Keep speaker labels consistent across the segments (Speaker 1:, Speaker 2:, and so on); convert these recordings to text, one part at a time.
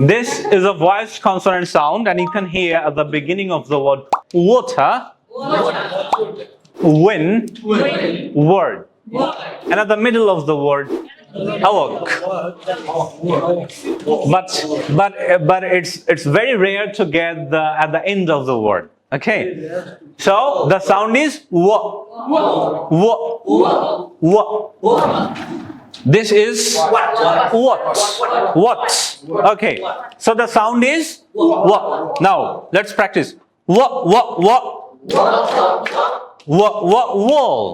Speaker 1: This is a voiced consonant sound, and you can hear at the beginning of the word water, win, word, and at the middle of the word awoke. But it's very rare to get at the end of the word. Okay, so the sound is wa, wa. This is what. Okay, so the sound is wa. Now let's practice. Wa, wall.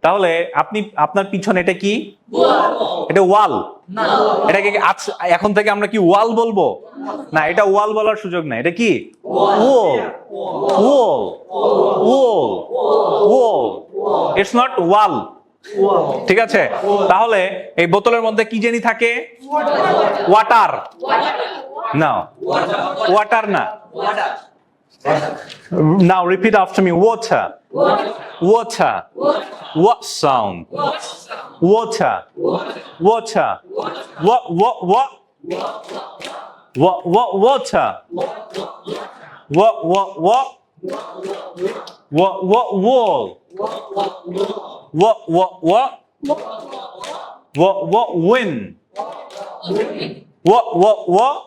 Speaker 1: তাহলে আপনার পিছনে এটা কি? এটা ওয়াল। এটাকে এখন থেকে আমরা কি ওয়াল বলবো? না, এটা ওয়াল বলার সুযোগ নাই। এটা কি? ওয়াল। ইটস নট ওয়াল। ঠিক আছে, তাহলে এই বোতলের মধ্যে কি জানি থাকে? ওয়াটার। না, ওয়াটার না। Now repeat after me. Water. Water. What sound? Water. Water. What? Water. What? Wall. What? Wind. What? What?